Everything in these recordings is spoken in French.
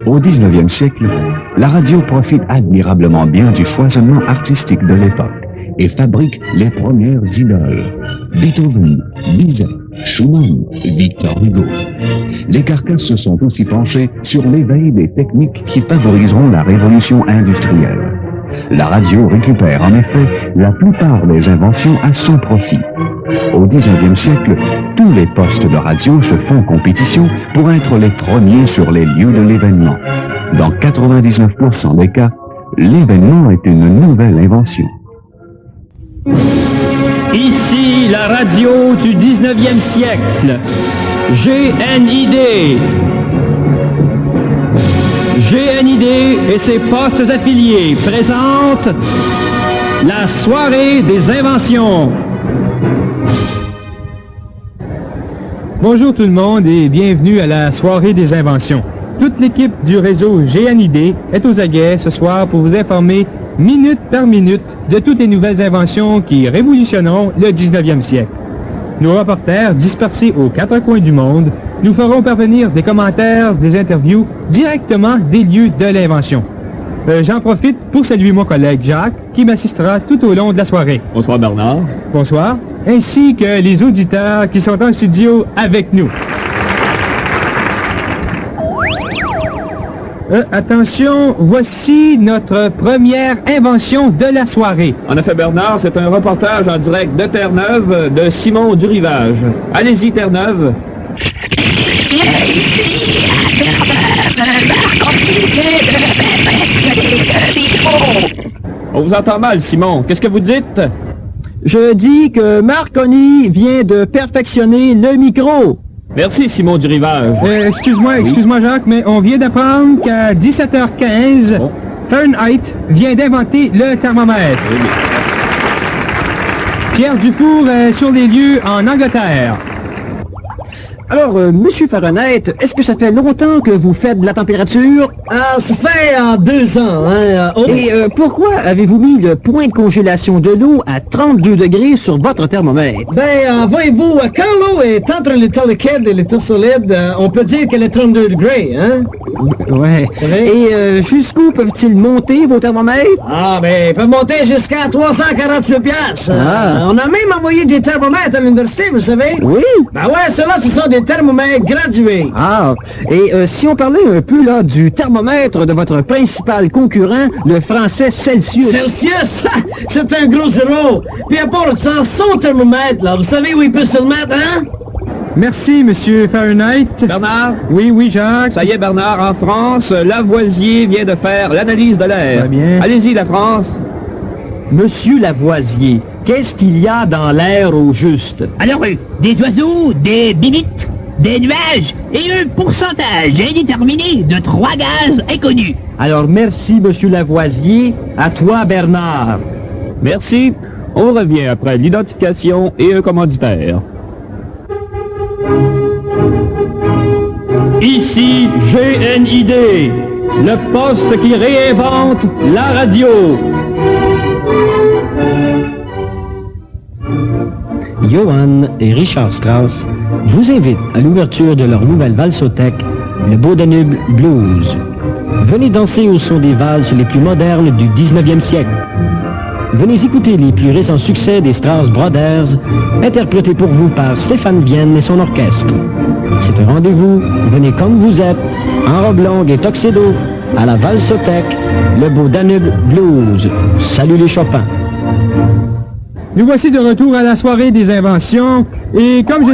Au XIXe siècle, la radio profite admirablement bien du foisonnement artistique de l'époque et fabrique les premières idoles. Beethoven, Bizet, Schumann, Victor Hugo. Les carcasses se sont aussi penchées sur l'éveil des techniques qui favoriseront la révolution industrielle. La radio récupère en effet la plupart des inventions à son profit. Au XIXe siècle, tous les postes de radio se font compétition pour être les premiers sur les lieux de l'événement. Dans 99% des cas, l'événement est une nouvelle invention. Ici la radio du 19e siècle, GNID. GNID et ses postes affiliés présentent la soirée des inventions. Bonjour tout le monde et bienvenue à la soirée des inventions. Toute l'équipe du réseau GNID est aux aguets ce soir pour vous informer minute par minute de toutes les nouvelles inventions qui révolutionneront le 19e siècle. Nos reporters, dispersés aux quatre coins du monde, nous feront parvenir des commentaires, des interviews directement des lieux de l'invention. J'en profite pour saluer mon collègue Jacques, qui m'assistera tout au long de la soirée. Bonsoir Bernard. Bonsoir. Ainsi que les auditeurs qui sont en studio avec nous. Attention, voici notre première invention de la soirée. En effet, Bernard, c'est un reportage en direct de Terre-Neuve de Simon Durivage. Allez-y, Terre-Neuve. On vous entend mal, Simon. Qu'est-ce que vous dites? Je dis que Marconi vient de perfectionner le micro. Merci, Simon Durivage. Excuse-moi Jacques, mais on vient d'apprendre qu'à 17h15, Fahrenheit vient d'inventer le thermomètre. Oui. Pierre Dufour est sur les lieux en Angleterre. Alors, Monsieur Fahrenheit, est-ce que ça fait longtemps que vous faites de la température? Ça fait 2 ans, hein. Et pourquoi avez-vous mis le point de congélation de l'eau à 32 degrés sur votre thermomètre? Voyez-vous, quand l'eau est entre l'état liquide et l'état solide, on peut dire qu'elle est 32 degrés, hein. Ouais. Et jusqu'où peuvent-ils monter, vos thermomètres? Ils peuvent monter jusqu'à 348 piastres. On a même envoyé des thermomètres à l'université, vous savez. Oui? Ceux-là, ce sont des thermomètres gradués. Et si on parlait un peu, là, du thermomètre de votre principal concurrent, le français Celsius. Celsius, c'est un gros zéro. Puis à part ça, son thermomètre, là, vous savez où il peut se le mettre, hein? Merci, Monsieur Fahrenheit. Bernard? Oui, Jacques. Ça y est, Bernard, en France, Lavoisier vient de faire l'analyse de l'air. Très bien. Allez-y, la France. Monsieur Lavoisier, qu'est-ce qu'il y a dans l'air au juste? Alors, des oiseaux, des bibites, des nuages et un pourcentage indéterminé de 3 gaz inconnus. Alors, merci, Monsieur Lavoisier. À toi, Bernard. Merci. On revient après l'identification et un commanditaire. Ici GNID, le poste qui réinvente la radio. Johann et Richard Strauss vous invitent à l'ouverture de leur nouvelle valsothèque, le Beau Danube Blues. Venez danser au son des valses les plus modernes du 19e siècle. Venez écouter les plus récents succès des Strauss Brothers, interprétés pour vous par Stéphane Vienne et son orchestre. C'est un rendez-vous, venez comme vous êtes, en robe longue et tuxedo, à la valsothèque, le Beau Danube Blues. Salut les Chopins. Nous voici de retour à la soirée des inventions. Et comme je...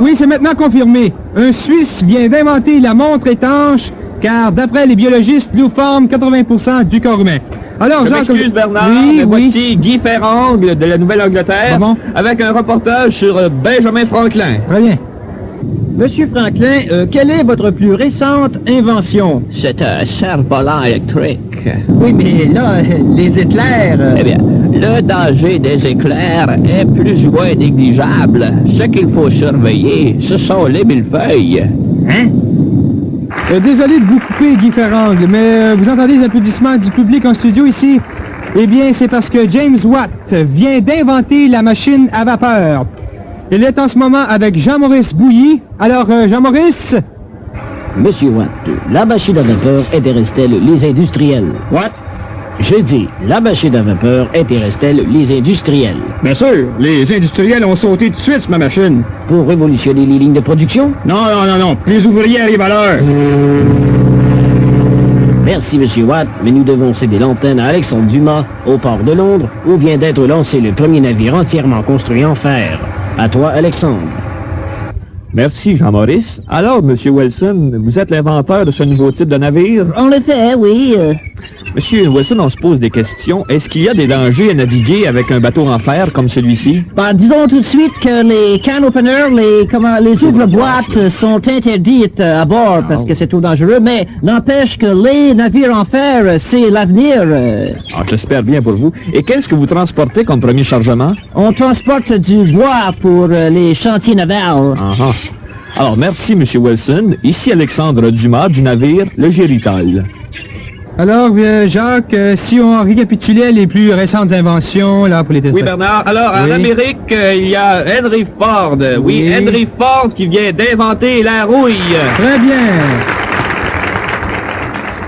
Oui, c'est maintenant confirmé. Un Suisse vient d'inventer la montre étanche, car d'après les biologistes, nous forme 80% du corps humain. Alors, Je m'excuse, Bernard, mais voici Guy Ferrangle de la Nouvelle-Angleterre, avec un reportage sur Benjamin Franklin. Très bien. Monsieur Franklin, quelle est votre plus récente invention? C'est un cerf-volant électrique. Oui, mais là, les éclairs... Eh bien, le danger des éclairs est plus ou moins négligeable. Ce qu'il faut surveiller, ce sont les millefeuilles. Hein? Désolé de vous couper, Guy Ferrangle, mais vous entendez les applaudissements du public en studio ici? Eh bien, c'est parce que James Watt vient d'inventer la machine à vapeur. Il est en ce moment avec Jean-Maurice Bouilly. Alors, Jean-Maurice? Monsieur Watt, la machine à vapeur intéresse-t-elle les industriels? What? J'ai dit, la machine à vapeur intéresse-t-elle les industriels? Bien sûr, les industriels ont sauté tout de suite sur ma machine. Pour révolutionner les lignes de production? Non. Les ouvriers arrivent à l'heure. Merci, Monsieur Watt, mais nous devons céder l'antenne à Alexandre Dumas, au port de Londres, où vient d'être lancé le premier navire entièrement construit en fer. À toi, Alexandre. Merci, Jean-Maurice. Alors, Monsieur Wilson, vous êtes l'inventeur de ce nouveau type de navire? On le fait, oui. Monsieur Wilson, on se pose des questions. Est-ce qu'il y a des dangers à naviguer avec un bateau en fer comme celui-ci? Ben, disons tout de suite que les can openers, les ouvre-boîtes sont interdites à bord parce que c'est trop dangereux, mais n'empêche que les navires en fer, c'est l'avenir. Ah, j'espère bien pour vous. Et qu'est-ce que vous transportez comme premier chargement? On transporte du bois pour les chantiers navals. Ah. Alors, merci, Monsieur Wilson. Ici Alexandre Dumas du navire Le Géritol. Alors, Jacques, si on récapitulait les plus récentes inventions là pour les tests. Oui, Bernard. Alors, en Amérique, il y a Henry Ford. Oui, Henry Ford qui vient d'inventer la rouille. Très bien.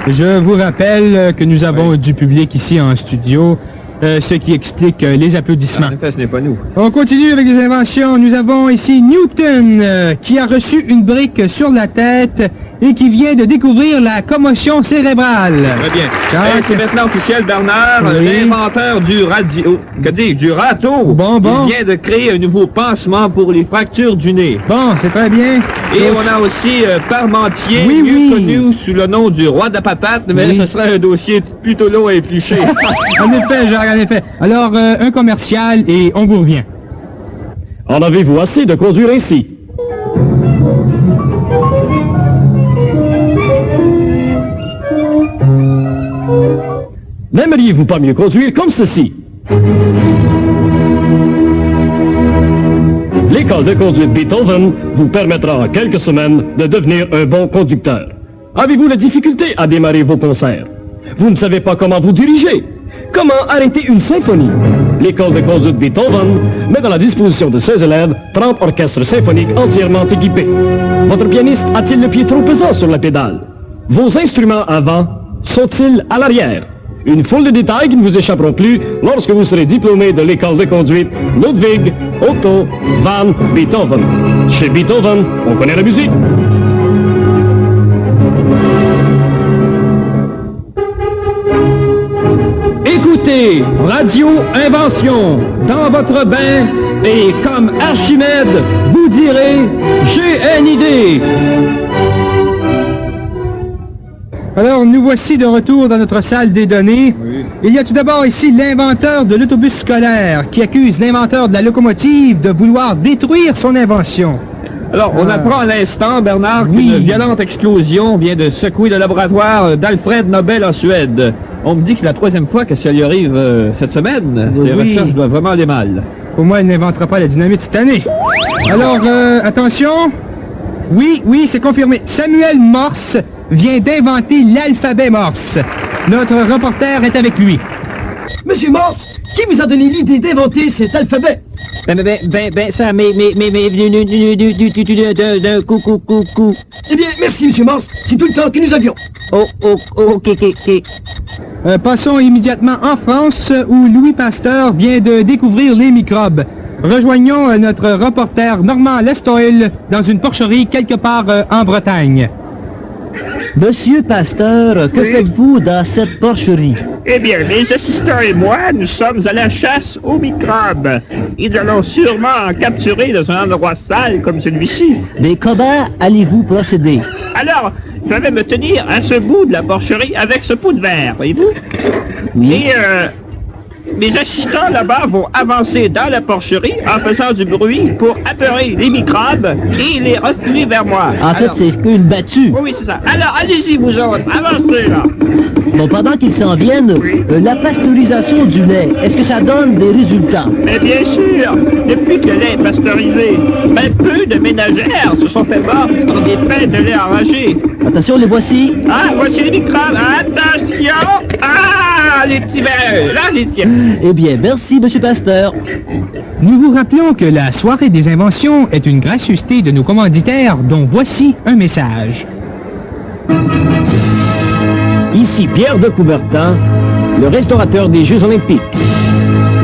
Je vous rappelle que nous avons du public ici en studio, ce qui explique les applaudissements. En effet, ce n'est pas nous. On continue avec les inventions. Nous avons ici Newton, qui a reçu une brique sur la tête et qui vient de découvrir la commotion cérébrale. Très bien. Jacques. C'est maintenant officiel, Bernard, l'inventeur du du râteau. Bon. Il vient de créer un nouveau pansement pour les fractures du nez. Bon, c'est très bien. Et on a aussi Parmentier, Oui. mieux connu sous le nom du roi de la patate, mais ce serait un dossier plutôt long à éplucher. En effet, Jacques, en effet. Alors, un commercial et on vous revient. En avez-vous assez de conduire ainsi? N'aimeriez-vous pas mieux conduire comme ceci? L'école de conduite Beethoven vous permettra en quelques semaines de devenir un bon conducteur. Avez-vous la difficulté à démarrer vos concerts? Vous ne savez pas comment vous diriger? Comment arrêter une symphonie? L'école de conduite Beethoven met à la disposition de ses élèves 30 orchestres symphoniques entièrement équipés. Votre pianiste a-t-il le pied trop pesant sur la pédale? Vos instruments avant sont-ils à l'arrière? Une foule de détails qui ne vous échapperont plus lorsque vous serez diplômé de l'école de conduite Ludwig Otto van Beethoven. Chez Beethoven, on connaît la musique. Écoutez Radio Invention dans votre bain et comme Archimède, vous direz « J'ai une idée ». Alors, nous voici de retour dans notre salle des données. Oui. Il y a tout d'abord ici l'inventeur de l'autobus scolaire qui accuse l'inventeur de la locomotive de vouloir détruire son invention. Alors, on apprend à l'instant, Bernard, qu'une violente explosion vient de secouer le laboratoire d'Alfred Nobel en Suède. On me dit que c'est la 3e fois que ça lui arrive cette semaine. Ces recherches doivent vraiment aller mal. Pour moi, il n'inventera pas la dynamite cette année. Alors, attention. Oui, c'est confirmé. Samuel Morse vient d'inventer l'alphabet Morse. Notre reporter est avec lui. Monsieur Morse, qui vous a donné l'idée d'inventer cet alphabet? Ça m'est venu d'un coup. Eh bien, merci, Monsieur Morse. C'est tout le temps que nous avions. Ok. Passons immédiatement en France, où Louis Pasteur vient de découvrir les microbes. Rejoignons notre reporter Normand Lestoil dans une porcherie quelque part en Bretagne. Monsieur Pasteur, que faites-vous dans cette porcherie? Eh bien, mes assistants et moi, nous sommes à la chasse aux microbes. Et nous allons sûrement en capturer dans un endroit sale comme celui-ci. Mais comment allez-vous procéder? Alors, je vais me tenir à ce bout de la porcherie avec ce pot de verre, voyez-vous? Oui. Et mes assistants là-bas vont avancer dans la porcherie en faisant du bruit pour apeurer les microbes et les refluer vers moi. En fait, c'est une battue. Oui, c'est ça. Alors, allez-y, vous autres, avancez là. Bon, pendant qu'ils s'en viennent, la pasteurisation du lait, est-ce que ça donne des résultats? Mais bien sûr, depuis que le lait est pasteurisé, peu de ménagères se sont fait mort dans des pains de lait enragés. Attention, les voici. Ah, voici les microbes. Attention. Ah, les petits verres. Là, les tiens. Eh bien, merci, Monsieur Pasteur. Nous vous rappelons que la soirée des inventions est une gracieuseté de nos commanditaires, dont voici un message. Ici Pierre de Coubertin, le restaurateur des Jeux Olympiques.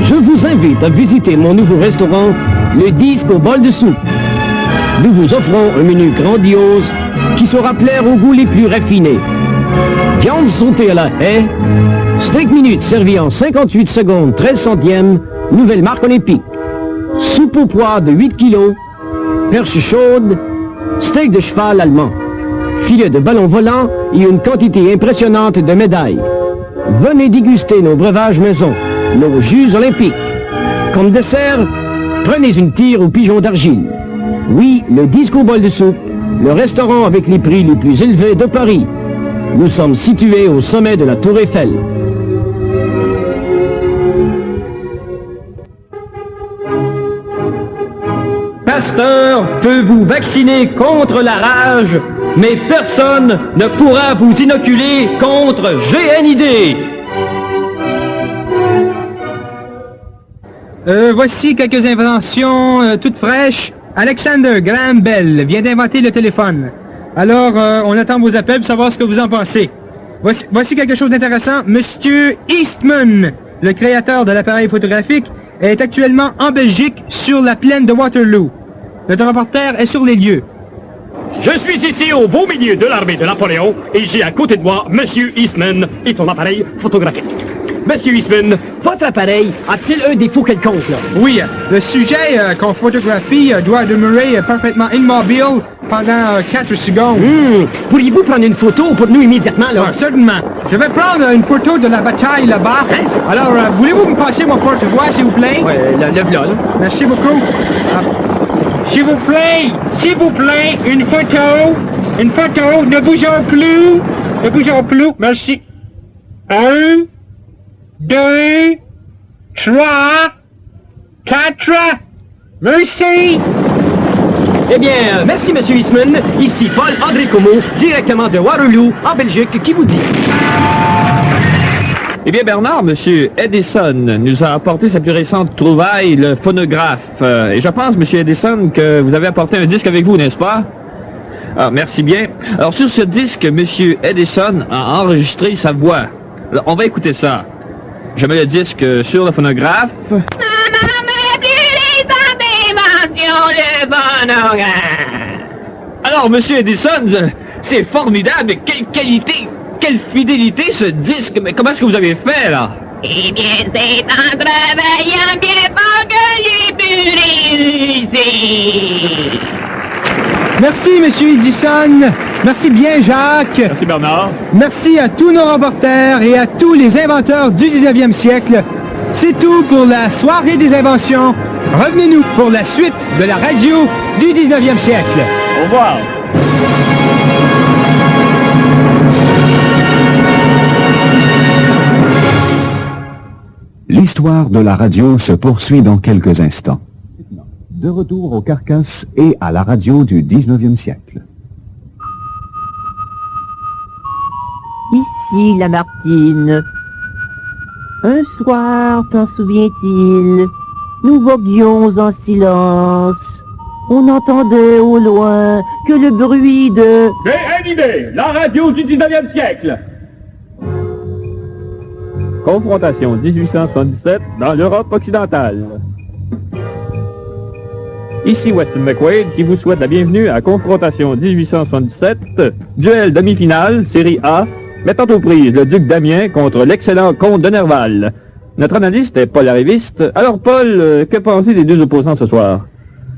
Je vous invite à visiter mon nouveau restaurant, le Disque au bol de soupe. Nous vous offrons un menu grandiose qui saura plaire aux goûts les plus raffinés. Viande sautée à la haie, steak minute servi en 58 secondes 13 centièmes, nouvelle marque olympique. Soupe au pois de 8 kilos, perche chaude, steak de cheval allemand, filet de ballon volant et une quantité impressionnante de médailles. Venez déguster nos breuvages maison, nos jus olympiques. Comme dessert, prenez une tire au pigeon d'argile. Oui, le Disque au bol de soupe, le restaurant avec les prix les plus élevés de Paris. Nous sommes situés au sommet de la Tour Eiffel. Pasteur peut vous vacciner contre la rage, mais personne ne pourra vous inoculer contre GNID. Voici quelques inventions toutes fraîches. Alexander Graham Bell vient d'inventer le téléphone. Alors, on attend vos appels pour savoir ce que vous en pensez. Voici quelque chose d'intéressant. Monsieur Eastman, le créateur de l'appareil photographique, est actuellement en Belgique sur la plaine de Waterloo. Notre reporter est sur les lieux. Je suis ici au beau milieu de l'armée de Napoléon et j'ai à côté de moi Monsieur Eastman et son appareil photographique. Monsieur Eastman, Votre appareil a-t-il un défaut quelconque, là? Oui, le sujet qu'on photographie doit demeurer parfaitement immobile pendant 4 secondes. Pourriez-vous prendre une photo pour nous immédiatement, là? Ah, certainement. Je vais prendre une photo de la bataille là-bas. Alors, voulez-vous me passer mon porte-voix, s'il vous plaît? Ouais, le v'là, là. Merci beaucoup. S'il vous plaît, une photo, ne bougeons plus, merci. 1, 2, 3, 4, merci. Eh bien, merci, Monsieur Eastman. Ici Paul-André Comeau, directement de Waterloo, en Belgique, qui vous dit... Eh bien, Bernard, Monsieur Edison nous a apporté sa plus récente trouvaille, le phonographe. Et je pense, Monsieur Edison, que vous avez apporté un disque avec vous, n'est-ce pas? Ah, merci bien. Alors, sur ce disque, Monsieur Edison a enregistré sa voix. Alors, on va écouter ça. Je mets le disque sur le phonographe. Alors, Monsieur Edison, c'est formidable. Quelle qualité! Quelle fidélité ce disque! Mais comment est-ce que vous avez fait, là? Eh bien, c'est en travaillant bien fort que j'ai pu réussir. Merci, Monsieur Edison. Merci bien, Jacques. merci Bernard. Merci à tous nos reporters et à tous les inventeurs du 19e siècle. C'est tout pour la soirée des inventions. Revenez-nous pour la suite de la radio du 19e siècle. Au revoir. L'histoire de la radio se poursuit dans quelques instants. De retour aux carcasses et à la radio du 19e siècle. Ici Lamartine. Un soir, t'en souviens-t-il, nous voguions en silence. On entendait au loin que le bruit de... GNID, la radio du 19e siècle. Confrontation 1877 dans l'Europe occidentale. Ici Weston McQuaid qui vous souhaite la bienvenue à Confrontation 1877, duel demi-finale, série A, mettant aux prises le duc Damien contre l'excellent comte de Nerval. Notre analyste est Paul Arriviste. Alors Paul, que pensez des deux opposants ce soir?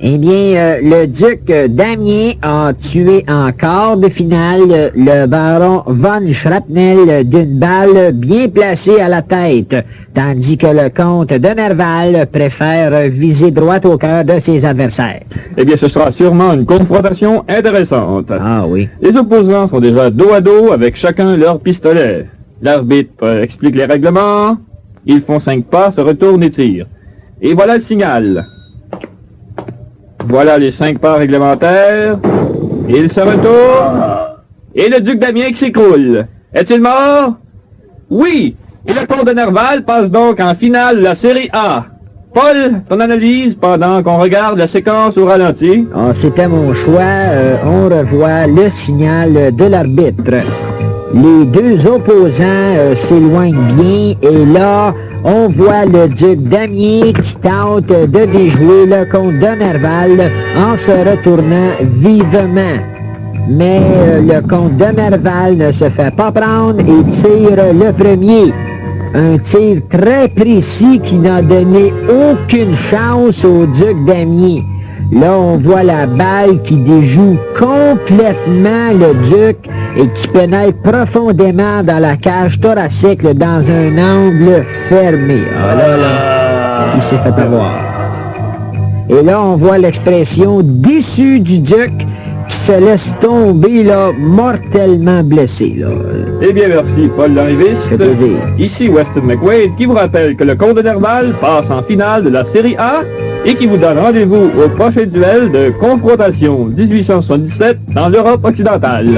Eh bien, le duc Damien a tué en quart de finale le baron von Schrapnel d'une balle bien placée à la tête, tandis que le comte de Nerval préfère viser droit au cœur de ses adversaires. Eh bien, ce sera sûrement une confrontation intéressante. Ah oui. Les opposants sont déjà dos à dos avec chacun leur pistolet. L'arbitre explique les règlements, ils font 5 pas, se retournent et tirent. Et voilà le signal. Voilà les 5 pas réglementaires. Il se retourne. Et le duc Damien qui s'écroule. Est-il mort? Oui. Et le comte de Nerval passe donc en finale de la série A. Paul, ton analyse pendant qu'on regarde la séquence au ralenti. Ah, c'était mon choix. On revoit le signal de l'arbitre. Les deux opposants s'éloignent bien et là, on voit le duc Damier qui tente de déjouer le comte de Nerval en se retournant vivement. Mais le comte de Nerval ne se fait pas prendre et tire le premier. Un tir très précis qui n'a donné aucune chance au duc Damier. Là, on voit la balle qui déjoue complètement le duc et qui pénètre profondément dans la cage thoracique dans un angle fermé. Ah là, il s'est fait avoir. Et là, on voit l'expression déçue du duc qui se laisse tomber, là, mortellement blessé, là. Eh bien, merci, Paul Larriviste. C'est plaisir. Ici Weston McWade, qui vous rappelle que le comte de Nerval passe en finale de la Série A et qui vous donne rendez-vous au prochain duel de confrontation 1877 dans l'Europe occidentale.